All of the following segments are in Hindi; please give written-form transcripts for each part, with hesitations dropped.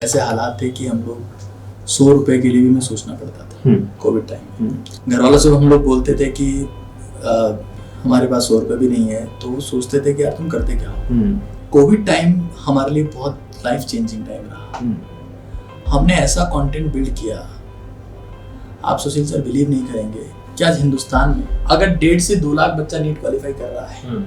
ऐसे हालात थे कि हम लोग 100 रुपए के लिए भी मैं सोचना पड़ता था कोविड टाइम में। घर वालों से हम लोग बोलते थे कि हमारे पास 100 रुपए भी नहीं है, तो वो सोचते थे कि यार तुम करते क्या हो। कोविड टाइम हमारे लिए बहुत लाइफ चेंजिंग टाइम रहा। हमने ऐसा कंटेंट बिल्ड किया, आप सुशील सर बिलीव नहीं करेंगे कि आज हिंदुस्तान में अगर 1.5 से 2 लाख बच्चा नीट क्वालिफाई कर रहा है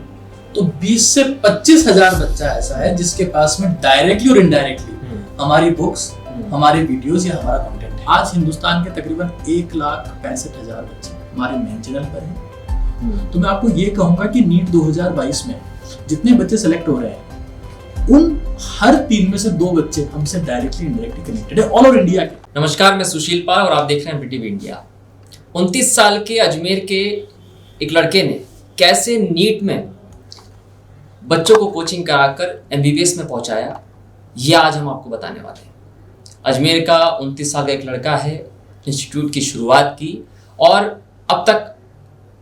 तो 20 से 25 हजार बच्चा ऐसा है जिसके पास में डायरेक्टली और इनडायरेक्टली हमारी बुक्स, हमारे वीडियोस या हमारा कंटेंट है। आज हिंदुस्तान के तकरीबन 1,65,000 बच्चे हमारे मेन चैनल पर हैं। तो मैं आपको ये कहूंगा कि नीट 2022 में जितने बच्चे सेलेक्ट हो रहे हैं उन हर 3 में से 2 बच्चे हमसे डायरेक्टली इनडायरेक्टली कनेक्टेड है ऑल ओवर इंडिया के। नमस्कार, मैं सुशील पाल और आप देख रहे हैं बीटीवी इंडिया। 29 साल के अजमेर के एक लड़के ने कैसे नीट में बच्चों को कोचिंग कराकर एमबीबीएस में पहुंचाया, यह आज हम आपको बताने वाले हैं। अजमेर का 29 साल का एक लड़का है, इंस्टीट्यूट की शुरुआत की और अब तक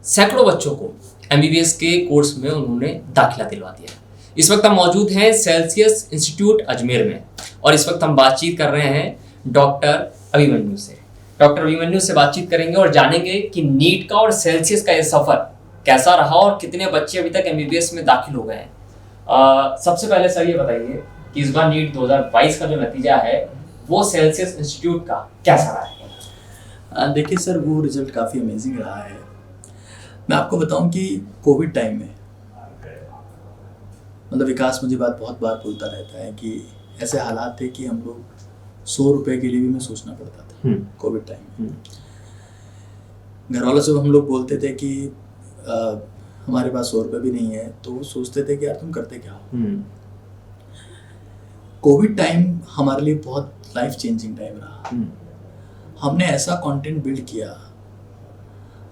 सैकड़ों बच्चों को एमबीबीएस के कोर्स में उन्होंने दाखिला दिलवा दिया। इस वक्त हम मौजूद हैं सेल्सियस इंस्टीट्यूट अजमेर में और इस वक्त हम बातचीत कर रहे हैं डॉक्टर अभिमन्यु से। डॉक्टर अभिमन्यु से बातचीत करेंगे और जानेंगे कि नीट का और सेल्सियस का ये सफर कैसा रहा और कितने बच्चे अभी तक एमबीबीएस में दाखिल हो गए हैं। सबसे पहले सर ये बताइए कि इस बार नीट 2022 का जो नतीजा है वो सेल्सियस इंस्टीट्यूट का कैसा रहा है? देखिए सर, वो रिजल्ट काफ़ी अमेजिंग रहा है। मैं आपको बताऊं कि कोविड टाइम में मतलब विकास मुझे बहुत बार बोलता रहता है कि ऐसे हालात थे कि हम लोग 100 रुपए के लिए भी मैं सोचना पड़ता था कोविड टाइम में। घर वालों से हम लोग बोलते थे कि हमारे पास 100 रुपए भी नहीं है, तो वो सोचते थे कि यार तुम करते क्या हो। कोविड टाइम हमारे लिए बहुत लाइफ चेंजिंग टाइम रहा। हमने ऐसा कंटेंट बिल्ड किया,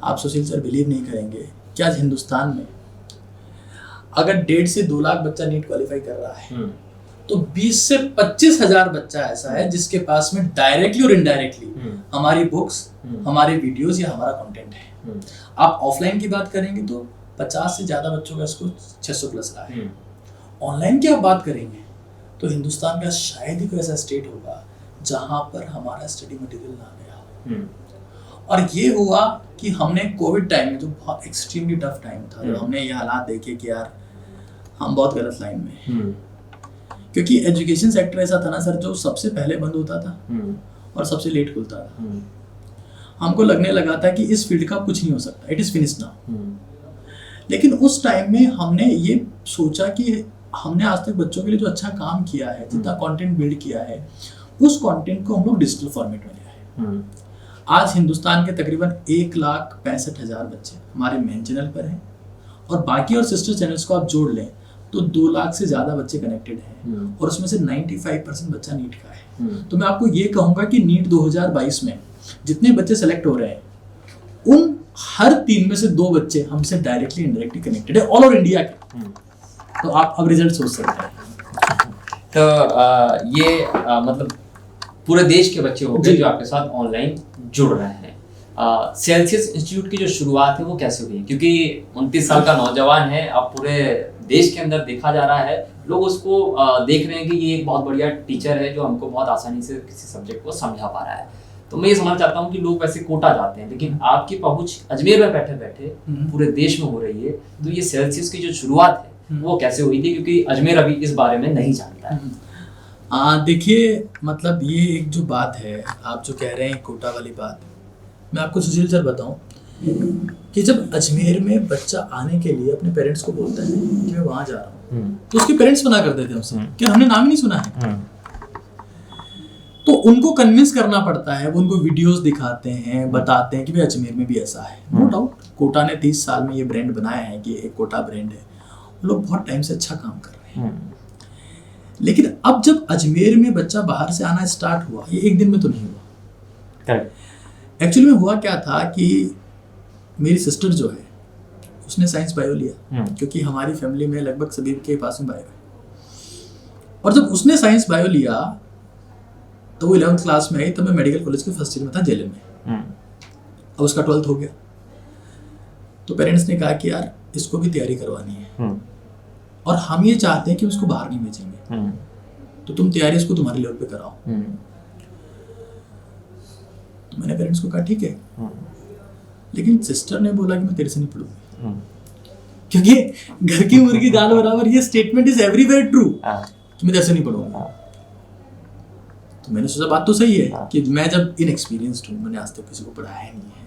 आप सुशील सर बिलीव नहीं करेंगे कि आज हिंदुस्तान में अगर 1.5 से 2 लाख बच्चा नीट क्वालिफाई कर रहा है तो 20 से 25 हजार बच्चा ऐसा है जिसके पास में डायरेक्टली और इनडायरेक्टली हमारी बुक्स, हमारे वीडियोस या हमारा कंटेंट है। आप ऑफलाइन की बात करेंगे तो 50 से ज्यादा बच्चों का स्कोर 600 प्लस रहा है। ऑनलाइन की आप बात करेंगे तो हिंदुस्तान का शायद ही कोई ऐसा स्टेट होगा जहां पर हमारा स्टडी मटेरियल ना गया हो। और ये हुआ कि हमने कोविड टाइम में जो बहुत एक्सट्रीमली टफ टाइम था, तो हमने ये हालात देखे कि यार हम बहुत गलत लाइन में हैं। क्योंकि एजुकेशन सेक्टर ऐसा था ना सर, जो सबसे पहले बंद होता था और सबसे लेट खुलता था। हमको लगने लगा था कि इस फील्ड का कुछ नहीं हो सकता, इट इज फिनिश्ड नाउ। लेकिन उस टाइम में हमने ये सोचा कि हमने आज तक बच्चों के लिए जो अच्छा काम किया है, जितना कंटेंट बिल्ड किया है, उस कंटेंट को हम लोग डिजिटल फॉर्मेट में ले आए। आज हिंदुस्तान के तकरीबन 1,65,000 बच्चे हमारे मेन चैनल पर हैं और बाकी और सिस्टर चैनल्स को आप जोड़ लें तो 2 लाख से ज़्यादा बच्चे कनेक्टेड हैं और उसमें से 95% बच्चा नीट का है। तो मैं आपको ये कहूँगा कि नीट 2022 में जितने बच्चे सेलेक्ट हो रहे हैं उन हर 3 में से 2 बच्चे हमसे डायरेक्टली इनडायरेक्टली कनेक्टेड है ऑल ओवर इंडिया के। तो आप अब रिजल्ट सोच सकते हैं। तो ये मतलब पूरे देश के बच्चे हो गए जो आपके साथ ऑनलाइन जुड़ रहे हैं। सेल्सियस इंस्टीट्यूट की जो शुरुआत है वो कैसे हुई? क्योंकि 29 साल का नौजवान है, अब पूरे देश के अंदर देखा जा रहा है, लोग उसको देख रहे हैं कि ये एक बहुत बढ़िया टीचर है जो हमको बहुत आसानी से किसी सब्जेक्ट को समझा पा रहा है। तो मैं ये समझना चाहता हूँ कि लोग वैसे कोटा जाते हैं, लेकिन आपकी पहुंच अजमेर में बैठे बैठे पूरे देश में हो रही है। तो ये सेल्सियस की जो शुरुआत है वो कैसे हुई थी? क्योंकि अजमेर अभी इस बारे में नहीं जानता है। देखिए, मतलब ये एक जो बात है, आप जो कह रहे हैं कोटा वाली बात, मैं आपको सुशील सर बताऊं कि जब अजमेर में बच्चा आने के लिए अपने पेरेंट्स को बोलता है कि मैं वहां जा रहा हूँ, तो उसके पेरेंट्स मना कर देते हैं उससे कि हमने नाम ही नहीं सुना है। तो उनको कन्विंस करना पड़ता है, वो उनको वीडियोस दिखाते हैं, बताते हैं कि भाई अजमेर में भी ऐसा है। नो डाउट कोटा ने 30 साल में ये ब्रांड बनाया है कि एक कोटा ब्रांड है, लोग बहुत टाइम से अच्छा काम कर रहे हैं। लेकिन अब जब अजमेर में बच्चा बाहर से आना स्टार्ट हुआ, ये एक दिन में तो नहीं हुआ। एक्चुअली में हुआ क्या था कि मेरी सिस्टर जो है उसने साइंस बायो लिया, क्योंकि हमारी फैमिली में लगभग सभी के पास में बायो है। और जब उसने साइंस बायो लिया तो वो 11th क्लास में आई, तब मैं मेडिकल कॉलेज के फर्स्ट ईयर में था जेएलएम में। अब उसका 12th हो गया, तो पेरेंट्स ने कहा कि यार इसको भी तैयारी करवानी है और हम ये चाहते हैं कि उसको बाहर नहीं भेजेंगे। तो तुम तैयारी इसको तुम्हारे लेवल पे कराओ। तो मैंने पेरेंट्स को कहा ठीक है, लेकिन सिस्टर ने बोला कि मैं तेरे से नहीं पढ़ूंगी, क्योंकि घर की मुर्गी दाल बराबर, ये स्टेटमेंट इज एवरीवेयर ट्रू कि मैं तेरे से नहीं पढ़ूंगा। तो मैंने सोचा बात तो सही है कि मैं जब इनएक्सपीरियंस्ड हूँ, मैंने आज तक किसी को पढ़ाया नहीं है,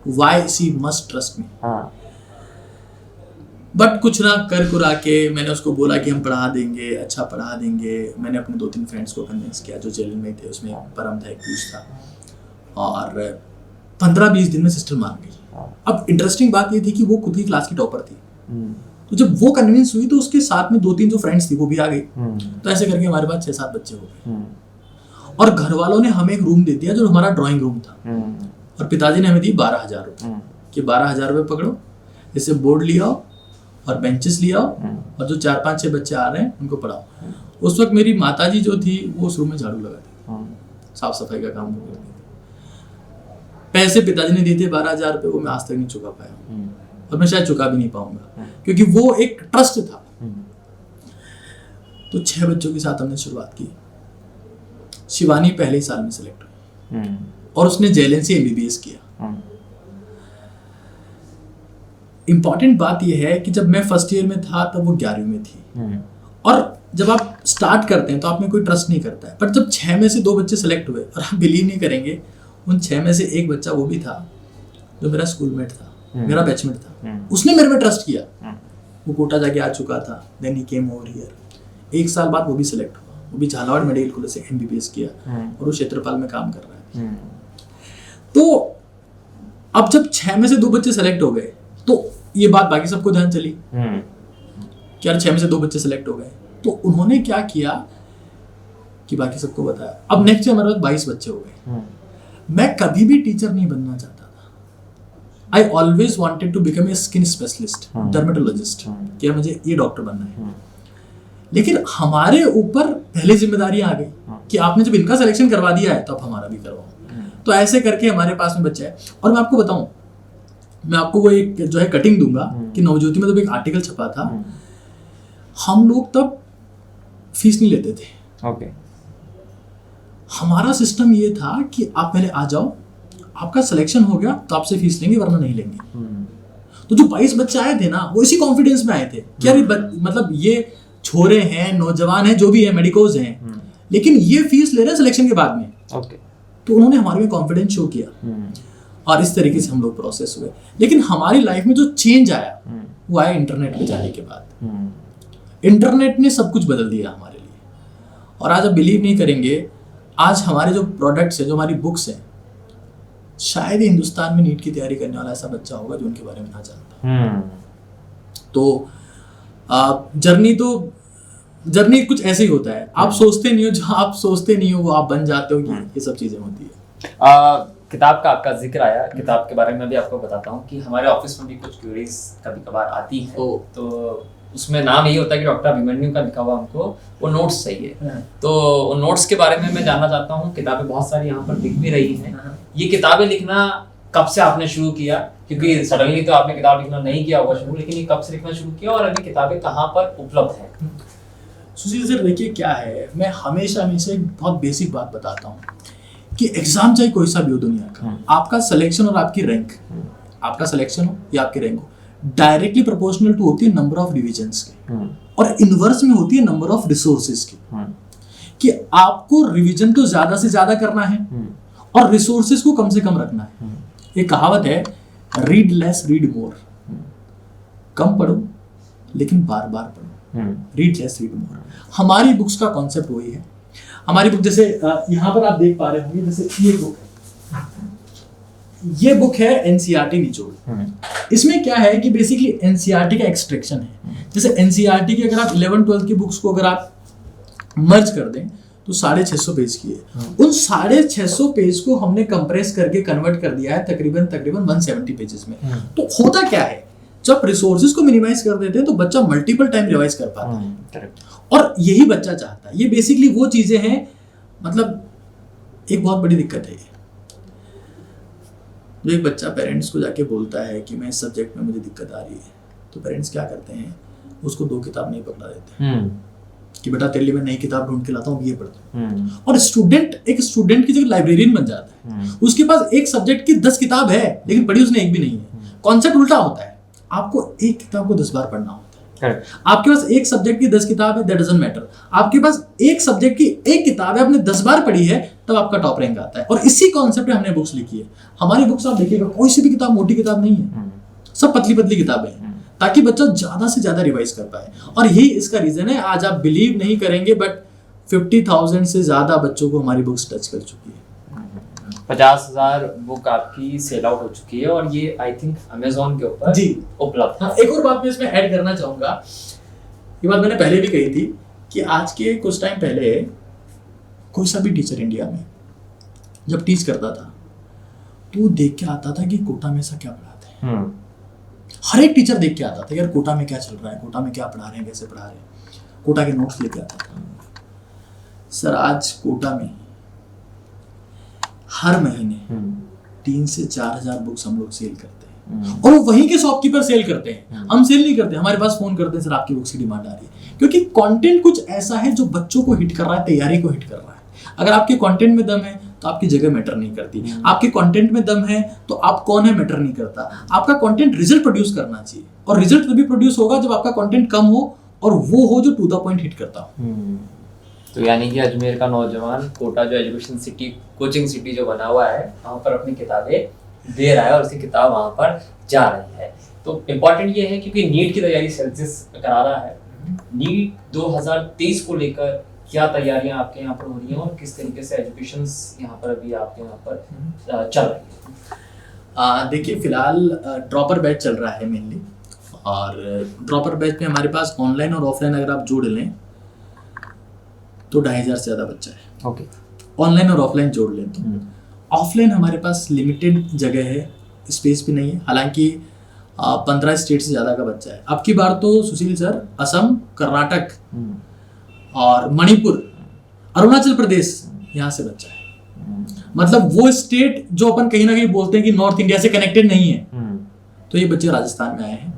why she must trust me. But कुछ ना कर कुरा के मैंने उसको बोला कि हम पढ़ा देंगे, अच्छा पढ़ा देंगे। मैंने अपने 2-3 फ्रेंड्स को कन्विंस किया जो जेल में थे, उसमें एक परम था, एक पीयूष था, और 15-20 दिन में सिस्टर मान गई। अब इंटरेस्टिंग बात ये थी कि वो खुद की क्लास की टॉपर थी। तो जब वो कन्विंस हुई तो उसके साथ में 2-3 जो फ्रेंड्स थी वो भी आ गई। तो ऐसे करके हमारे पास 6-7 बच्चे हो गए। और घर वालों ने हमें एक रूम दे दिया जो हमारा ड्राइंग रूम था, और पिताजी ने हमें दी 12,000 रुपये कि 12,000 रुपये पकड़ो, इससे बोर्ड लिया और बेंचेस लिया, और जो 4-5-6 बच्चे आ रहे हैं उनको पढ़ाओ। उस वक्त मेरी माताजी जो थी वो उस रूम में झाड़ू लगाती, साफ सफाई का काम वो करती थी। पैसे पिताजी ने दिए थे 12,000 रुपये, वो मैं आज तक नहीं चुका पाया, और मैं शायद चुका भी नहीं पाऊंगा, क्योंकि वो एक ट्रस्ट था। तो 6 बच्चों के साथ हमने शुरुआत की। शिवानी पहले ही साल में सिलेक्ट हुई और उसने JLN से MBBS किया। इंपॉर्टेंट बात यह है कि जब मैं फर्स्ट ईयर में था तब वो 11वीं में थी, और जब आप स्टार्ट करते हैं तो आप में कोई ट्रस्ट नहीं करता है। पर जब 6 में से 2 बच्चे सेलेक्ट हुए, और आप बिलीव नहीं करेंगे, उन 6 में से एक बच्चा वो भी था जो मेरा स्कूलमेट था, मेरा बैचमेट था, उसने मेरे में ट्रस्ट किया। वो कोटा जाके आ चुका था, then he came over here. 1 साल बाद वो भी सिलेक्ट हुआ, वो भी झालावाड़ मेडिकल कॉलेज से MBBS किया, और वो क्षेत्रपाल में काम कर रहा है। तो अब जब 6 में से 2 बच्चे सेलेक्ट हो गए तो ये बात बाकी सबको ध्यान चली कि यार 6 में से 2 बच्चे सेलेक्ट हो गए। तो उन्होंने क्या किया कि बाकी सबको बताया। अब नेक्स्ट ईयर हमारे पास 22 बच्चे हो गए। मैं कभी भी टीचर नहीं बनना चाहता था। I always wanted to become a skin specialist, dermatologist, कि मुझे ये डॉक्टर बनना है। लेकिन हमारे ऊपर पहले जिम्मेदारी आ गई कि आपने जब इनका सिलेक्शन करवा दिया है तो अब हमारा भी करवाओ। तो ऐसे करके हमारे पास में बच्चे हैं। और मैं आपको बताऊं, मैं आपको वो एक जो है कटिंग दूंगा कि नवज्योति में जब एक आर्टिकल छपा था, हम लोग तब फीस नहीं लेते थे। हमारा सिस्टम ये था कि आप पहले आ जाओ, आपका सिलेक्शन हो गया तो आपसे फीस लेंगे, वरना नहीं लेंगे। तो जो 22 बच्चे आए थे ना, वो इसी कॉन्फिडेंस में आए थे कि यार मतलब ये छोरे हैं, नौजवान हैं, जो भी है, मेडिकोज हैं, लेकिन ये फीस ले रहे हैं सिलेक्शन के बाद में। तो उन्होंने हमारे में कॉन्फिडेंस शो किया, और इस तरीके से हम लोग प्रोसेस हुए। लेकिन हमारी लाइफ में जो चेंज आया वो आया इंटरनेट पे जाने के बाद। इंटरनेट ने सब कुछ बदल दिया हमारे लिए। और आज आप बिलीव नहीं करेंगे, आज हमारे जो प्रोडक्ट्स हैं, जो हमारी बुक्स हैं, शायद ही हिंदुस्तान में नीट की तैयारी करने वाला ऐसा बच्चा होगा जो उनके बारे में ना जानता। तो जर्नी कुछ ऐसे ही होता है। आप सोचते नहीं हो, जो आप सोचते नहीं हो वो आप बन जाते हो। ये सब चीजें होती है। किताब का आपका जिक्र आया, किताब के बारे में भी आपको बताता हूँ कि हमारे ऑफिस में भी कुछ क्वेरीज कभी कभार आती हैं। तो उसमें नाम यही होता है कि डॉक्टर अभिमन्यु का लिखा हुआ हमको वो नोट्स चाहिए। तो उन नोट्स के बारे में मैं जानना चाहता हूँ। किताबें बहुत सारी यहाँ पर दिख भी रही हैं। ये किताबें लिखना कब से आपने शुरू किया? क्योंकि सडनली तो आपने किताब लिखना नहीं किया होगा शुरू, लेकिन ये कब से लिखना शुरू किया और अभी किताबें कहाँ पर उपलब्ध हैं? सुशील सर, देखिए क्या है, मैं हमेशा एक बहुत बेसिक बात बताता हूँ कि एग्जाम चाहे कोई सा भी हो दुनिया का, आपका सिलेक्शन और आपकी रैंक, आपका सिलेक्शन हो या आपकी रैंक हो, डायरेक्टली प्रोपोर्शनल टू होती है नंबर ऑफ रिविजन्स के, और इनवर्स में होती है नंबर ऑफ रिसोर्सेज की। कि आपको रिवीजन तो ज्यादा से ज्यादा करना है और रिसोर्सेज को कम से कम रखना है। एक कहावत है, रीड लेस रीड मोर। कम पढ़ो लेकिन बार बार पढ़ो। Read less read more. हमारी बुक्स का कॉन्सेप्ट वही है। हमारी बुक जैसे यहाँ पर आप देख पा रहे होंगे, जैसे ये बुक है, ये बुक है NCERT निचोड़। इसमें क्या है कि बेसिकली NCERT का एक्सट्रैक्शन है। जैसे NCERT की अगर आप 11-12 की बुक्स को अगर आप मर्ज कर दें तो 650 पेज की है। उन 650 पेज को हमने कंप्रेस करके कन्वर्ट कर दिया है तकरीबन 170 पेजेस में। तो होता क्या है, जब रिसोर्सेज को मिनिमाइज कर देते हैं तो बच्चा मल्टीपल टाइम रिवाइज कर पाता है, और यही बच्चा चाहता है। ये बेसिकली वो चीजें हैं, मतलब एक बहुत बड़ी दिक्कत है जो एक बच्चा पेरेंट्स को जाके बोलता है कि मैं इस सब्जेक्ट में मुझे दिक्कत आ रही है, तो पेरेंट्स क्या करते हैं, उसको 2 किताब नहीं पकड़ा देते, कि बेटा तेरे लिए मैं नई किताब ढूंढ के लाता हूँ, ये पढ़ता। और एक स्टूडेंट की जगह लाइब्रेरियन बन जाता है। उसके पास एक सब्जेक्ट की 10 किताब है लेकिन पढ़ी उसने एक भी नहीं है। कॉन्सेप्ट उल्टा होता है, आपको एक किताब को 10 बार पढ़ना होता है। आपके पास एक सब्जेक्ट की 10 किताब है, दैट डजंट मैटर। आपके पास एक सब्जेक्ट की एक किताब है, आपने 10 बार पढ़ी है, तब आपका टॉप रैंक आता है। और इसी कॉन्सेप्ट पे हमने बुक्स लिखी है। हमारी बुक्स आप देखिएगा, कोई सी भी किताब मोटी किताब नहीं है, सब पतली पतली किताबें हैं, ताकि बच्चा ज्यादा से ज्यादा रिवाइज कर पाए। और यही इसका रीजन है। आज आप बिलीव नहीं करेंगे बट 50,000 से ज्यादा बच्चों को हमारी बुक्स टच कर चुकी है। 50,000 बुक आपकी सेल आउट हो चुकी है और ये आई थिंक अमेज़न के ऊपर जी उपलब्ध है। एक और बात मैं इसमें ऐड करना चाहूंगा, ये बात मैंने पहले भी कही थी कि आज के कुछ टाइम पहले कोई सा भी टीचर इंडिया में जब टीच करता था तो देख के आता था कि कोटा में ऐसा क्या पढ़ाते हैं। हर एक टीचर देख के आता था यार कोटा में क्या चल रहा है, कोटा में क्या पढ़ा रहे हैं, कैसे पढ़ा रहे हैं, कोटा के नोट्स लेके आता था। सर आज कोटा में हर महीने 3 से 4,000 बुक्स हम लोग सेल करते हैं और वो वहीं के शॉपकीपर सेल करते हैं। हम सेल नहीं करते, हमारे पास फोन करते हैं सर आपकी बुक्स की डिमांड आ रही है, क्योंकि कंटेंट कुछ ऐसा है जो बच्चों को हिट कर रहा है, तैयारी को हिट कर रहा है। अगर आपके कंटेंट में दम है तो आपकी जगह मैटर नहीं करती, आपके कंटेंट में दम है तो आप कौन है मैटर नहीं करता। आपका कंटेंट रिजल्ट प्रोड्यूस करना चाहिए और रिजल्ट तभी प्रोड्यूस होगा जब आपका कंटेंट कम हो और वो हो जो टू द पॉइंट हिट करता हो। तो यानी कि अजमेर का नौजवान कोटा जो एजुकेशन सिटी, कोचिंग सिटी जो बना हुआ है, वहाँ पर अपनी किताबें दे रहा है और उसकी किताब वहाँ पर जा रही है। तो इम्पोर्टेंट ये है क्योंकि नीट की तैयारी सेल्सियस करा रहा है। नीट 2023 को लेकर क्या तैयारियां आपके यहाँ पर हो रही हैं और किस तरीके से एजुकेशन यहाँ पर अभी आपके यहाँ पर चल रही है? देखिए फिलहाल ड्रॉपर बैच चल रहा है मेनली, और ड्रॉपर बैच में हमारे पास ऑनलाइन और ऑफलाइन अगर आप जोड़ लें तो 2,500 से ज़्यादा बच्चा है। ओके। ऑनलाइन और ऑफलाइन जोड़ लें तो ऑफलाइन हमारे पास लिमिटेड जगह है, स्पेस भी नहीं है। हालांकि 15 स्टेट से ज़्यादा का बच्चा है। अब की बार तो सुशील सर असम, कर्नाटक और मणिपुर, अरुणाचल प्रदेश, यहाँ से बच्चा है। मतलब वो स्टेट जो अपन कहीं ना कहीं बोलते हैं कि नॉर्थ इंडिया से कनेक्टेड नहीं है, तो ये बच्चे राजस्थान में आए हैं।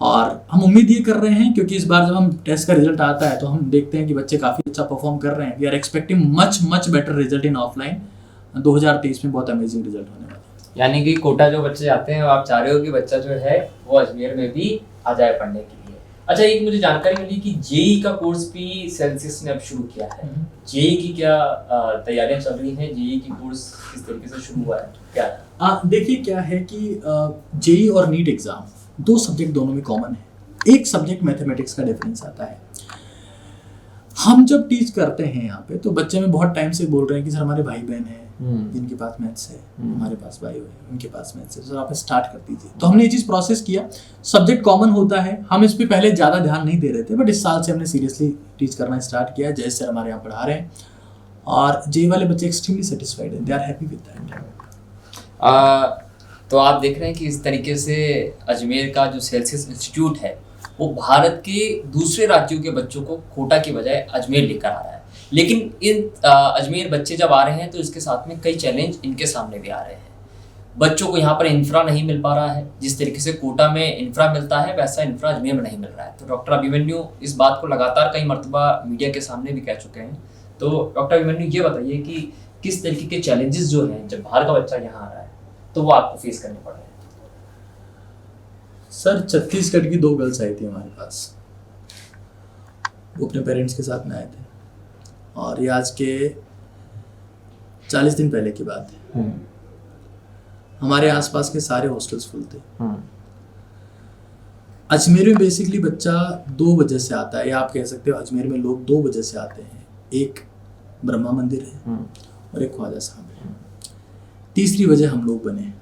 और हम उम्मीद ये कर रहे हैं क्योंकि इस बार जब हम टेस्ट का रिजल्ट आता है तो हम देखते हैं कि बच्चे काफ़ी अच्छा परफॉर्म कर रहे हैं। We are expecting much better result in offline. 2023 में बहुत अमेजिंग रिजल्ट होने वाला है। यानी कि कोटा जो बच्चे आते हैं आप चाह रहे हो कि बच्चा जो है वो अजमेर में भी आ जाए पढ़ने के लिए। अच्छा, एक मुझे जानकारी मिली कि जेई का कोर्स भी सेल्सियस ने अब शुरू किया है। जेई की क्या तैयारियां चल रही हैं? जेई की कोर्स किस तरीके से शुरू हुआ है, क्या है? देखिए क्या है कि जेई और नीट एग्जाम 2 सब्जेक्ट दोनों में कॉमन है। एक सब्जेक्ट मैथमेटिक्स का डिफरेंस आता है। हम जब टीच करते हैं यहाँ पे तो बच्चे में बहुत टाइम से बोल रहे हैं कि सर हमारे भाई बहन हैं जिनके पास मैथ्स है, हमारे पास भाई है उनके पास मैथ्स है, सर आप स्टार्ट कर दीजिए। तो हमने ये चीज़ प्रोसेस किया। सब्जेक्ट कॉमन होता है, हम इस पर पहले ज़्यादा ध्यान नहीं दे रहे थे, बट इस साल से हमने सीरियसली टीच करना स्टार्ट किया। जय सर हमारे यहाँ पढ़ा रहे हैं और जेई वाले बच्चे एक्सट्रीमली सेटिस्फाइड हैं, they are happy with that. तो आप देख रहे हैं कि इस तरीके से अजमेर का जो सेल्सियस इंस्टीट्यूट है वो भारत के दूसरे राज्यों के बच्चों को कोटा की बजाय अजमेर लेकर आ रहा है। लेकिन इन अजमेर बच्चे जब आ रहे हैं तो इसके साथ में कई चैलेंज इनके सामने भी आ रहे हैं। बच्चों को यहाँ पर इंफ्रा नहीं मिल पा रहा है। जिस तरीके से कोटा में इंफ्रा मिलता है वैसा इंफ्रा अजमेर में नहीं मिल रहा है। तो डॉक्टर अभिमन्यु इस बात को लगातार कई मरतबा मीडिया के सामने भी कह चुके हैं। तो डॉक्टर अभिमन्यु ये बताइए कि किस तरीके के चैलेंजेस जो हैं जब बाहर का बच्चा यहाँ आ रहा है तो वो आपको फेस करने पड़ रहे हैं? सर छत्तीसगढ़ की 2 गर्ल्स आई थी हमारे पास, वो अपने पेरेंट्स के साथ में आए थे और ये आज के 40 दिन पहले की बात है। हमारे आसपास के सारे हॉस्टल्स फुल थे। अजमेर में बेसिकली बच्चा 2 वजह से आता है, या आप कह सकते हो अजमेर में लोग 2 वजह से आते हैं। एक ब्रह्मा मंदिर है और एक ख्वाजा साहब है। तीसरी वजह हम लोग बने।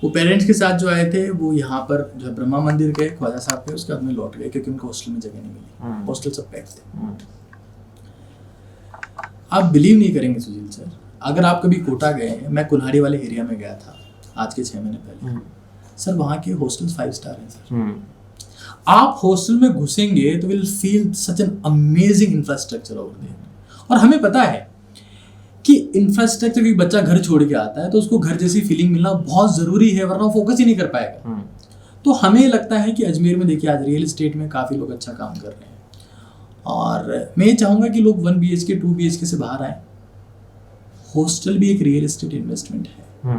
वो पेरेंट्स के साथ जो आए थे वो यहाँ पर जो है ब्रह्मा मंदिर गए, ख्वाजा साहब के, उसके बाद में लौट गए क्योंकि उनको हॉस्टल में जगह नहीं मिली। हॉस्टल सब पैक थे। आप बिलीव नहीं करेंगे सुशील सर, अगर आप कभी कोटा गए हैं, मैं कुल्हाड़ी वाले एरिया में गया था आज के 6 महीने पहले। सर वहाँ के हॉस्टल्स 5 स्टार हैं सर। आप हॉस्टल में घुसेंगे तो will feel such an amazing infrastructure over there. और हमें पता है कि इंफ्रास्ट्रक्चर, कोई बच्चा घर छोड़ के आता है तो उसको घर जैसी फीलिंग मिलना बहुत ज़रूरी है, वरना वो फोकस ही नहीं कर पाएगा। तो हमें लगता है कि अजमेर में देखिए आज रियल एस्टेट में काफ़ी लोग अच्छा काम कर रहे हैं और मैं ये चाहूँगा कि लोग 1 BHK 2 BHK से बाहर आए। हॉस्टल भी एक रियल एस्टेट इन्वेस्टमेंट है।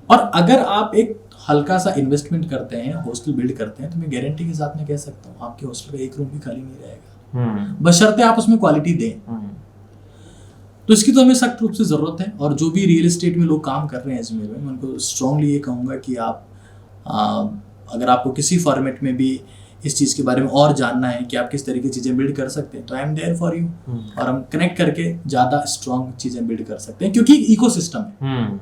और अगर आप एक हल्का सा इन्वेस्टमेंट करते हैं, हॉस्टल बिल्ड करते हैं, तो मैं गारंटी के साथ में कह सकता हूँ आपके हॉस्टल का एक रूम भी खाली नहीं रहेगा, बशर्ते आप उसमें क्वालिटी दें। तो इसकी तो हमें सख्त रूप से ज़रूरत है। और जो भी रियल एस्टेट में लोग काम कर रहे हैं अजमेर में, मैं उनको स्ट्रांगली ये कहूँगा कि आप अगर आपको किसी फॉर्मेट में भी इस चीज़ के बारे में और जानना है कि आप किस तरीके की चीज़ें बिल्ड कर सकते हैं, तो I am there for you. और हम कनेक्ट करके ज़्यादा स्ट्रांग चीज़ें बिल्ड कर सकते हैं, क्योंकि इकोसिस्टम है।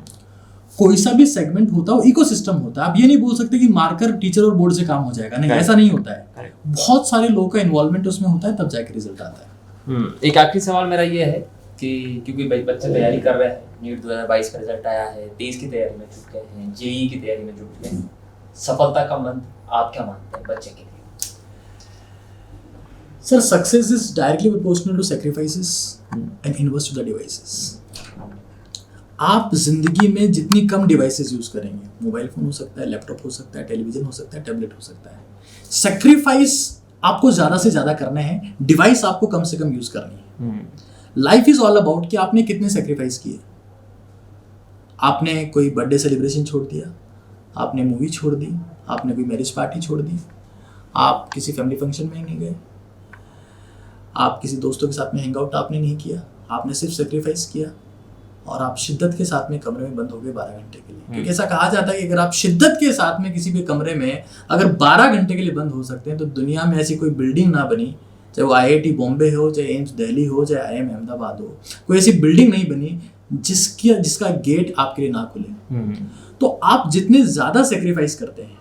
कोई सा भी सेगमेंट होता है वो इकोसिस्टम होता है। आप ये नहीं बोल सकते कि मार्कर, टीचर और बोर्ड से काम हो जाएगा, नहीं, ऐसा नहीं होता है। बहुत सारे लोगों का इन्वॉल्वमेंट उसमें होता है, तब जाके रिजल्ट आता है। एक आखिरी सवाल मेरा ये है कि क्योंकि बच्चे तैयारी कर रहे हैं, नीट 2022 का रिजल्ट आया है, 23 की तैयारी में जुट गए हैं, जेईई की तैयारी में जुट गए हैं, सफलता का मंत्र आप क्या मानते हैं बच्चे के लिए? Sir, success is directly proportional to sacrifices and inverse to the devices. आप जिंदगी में जितनी कम डिवाइसेस यूज करेंगे, मोबाइल फोन हो सकता है, लैपटॉप हो सकता है, टेलीविजन हो सकता है, टैबलेट हो सकता है, सैक्रिफाइस आपको ज्यादा से ज्यादा करना है, डिवाइस आपको कम से कम यूज करनी है। लाइफ इज ऑल अबाउट कि आपने कितने सैक्रिफाइस किए। आपने कोई बर्थडे सेलिब्रेशन छोड़ दिया, आपने मूवी छोड़ दी, आपने कोई मैरिज पार्टी छोड़ दी, आप किसी फैमिली फंक्शन में नहीं गए, आप किसी दोस्तों के साथ में हैंग आउट आपने नहीं किया, आपने सिर्फ सेक्रीफाइस किया और आप शिद्दत के साथ में कमरे में बंद हो गए 12 घंटे के लिए। क्योंकि ऐसा कहा जाता है कि अगर आप शिद्दत के साथ में किसी भी कमरे में अगर 12 घंटे के लिए बंद हो सकते हैं, तो दुनिया में ऐसी कोई बिल्डिंग ना बनी, चाहे वो IIT बॉम्बे हो, चाहे एम्स दिल्ली हो, चाहे IIM अहमदाबाद हो, कोई ऐसी बिल्डिंग नहीं बनी जिसका गेट आपके लिए ना खुले। तो आप जितने ज़्यादा सेक्रीफाइस करते हैं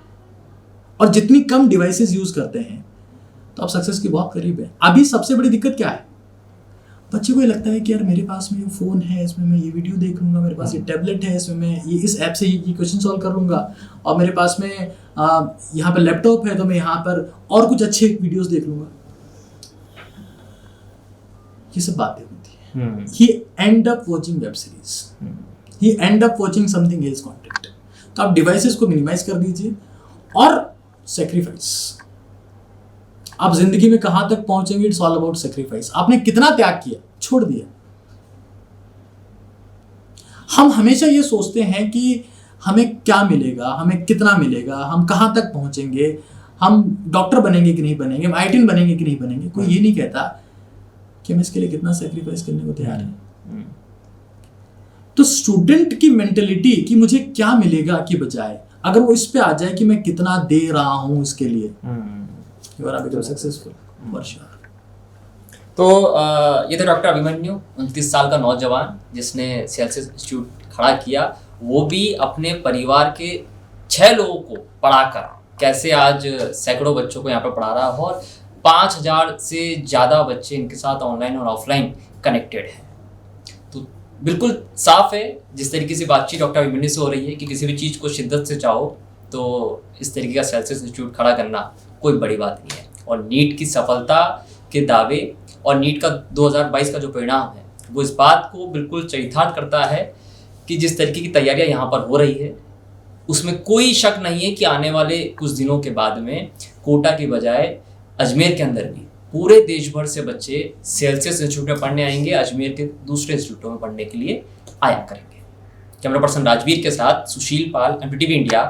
और जितनी कम डिवाइसेस यूज़ करते हैं, तो आप सक्सेस के बहुत करीब है। अभी सबसे बड़ी दिक्कत क्या है, बच्चे को ये लगता है कि यार मेरे पास में ये फ़ोन है, इसमें मैं ये वीडियो देख लूँगा, मेरे पास ये टैबलेट है, इसमें मैं ये इस ऐप से ये क्वेश्चन सॉल्व कर लूँगा, और मेरे पास में यहाँ पर लैपटॉप है तो मैं यहाँ पर और कुछ अच्छे वीडियोस देख लूँगा। ये सब बातें होती हैं। He end up watching web series, he end up watching something else content. तो आप डिवाइसेस को मिनिमाइज कर दीजिए और सेक्रीफाइस। आप जिंदगी में कहां तक पहुंचेंगे, इट्स ऑल अबाउट सेक्रीफाइस। आपने कितना त्याग किया, छोड़ दिया। हम हमेशा ये सोचते हैं कि हमें क्या मिलेगा, हमें कितना मिलेगा, हम कहां तक पहुंचेंगे, हम डॉक्टर बनेंगे कि नहीं बनेंगे, हम IIT बनेंगे कि नहीं बनेंगे। कोई ये नहीं कहता कि हम इसके लिए कितना सेक्रीफाइस करने को तैयार हैं। तो स्टूडेंट की मेंटेलिटी कि मुझे क्या मिलेगा की बजाय अगर वो इस पे आ जाए कि मैं कितना दे रहा हूं इसके लिए, you are become successful for sure. तो ये था डॉक्टर अभिमन्यु, 29 साल का नौजवान जिसने सेल्सियस इंस्टीट्यूट खड़ा किया, वो भी अपने परिवार के 6 लोगों को पढ़ाकर कैसे आज सैकड़ों बच्चों को यहाँ पर पढ़ा रहा हो और 5000 से ज़्यादा बच्चे इनके साथ ऑनलाइन और ऑफलाइन कनेक्टेड हैं। तो बिल्कुल साफ है जिस तरीके से बातचीत डॉक्टर अभिमन्यु से हो रही है कि किसी भी चीज़ को शिद्दत से चाहो तो इस तरीके का सेल्सियस इंस्टीट्यूट खड़ा करना कोई बड़ी बात नहीं है। और नीट की सफलता के दावे और नीट का 2022 का जो परिणाम है वो इस बात को बिल्कुल चरितार्थ करता है कि जिस तरीके की तैयारियां यहाँ पर हो रही है उसमें कोई शक नहीं है कि आने वाले कुछ दिनों के बाद में कोटा की बजाय अजमेर के अंदर भी पूरे देश भर से बच्चे सेल्सियस इंस्टीट्यूट में पढ़ने आएंगे, अजमेर के दूसरे इंस्टीट्यूटों में पढ़ने के लिए आया करेंगे। कैमरा पर्सन राजवीर के साथ सुशील पाल, MPTV इंडिया,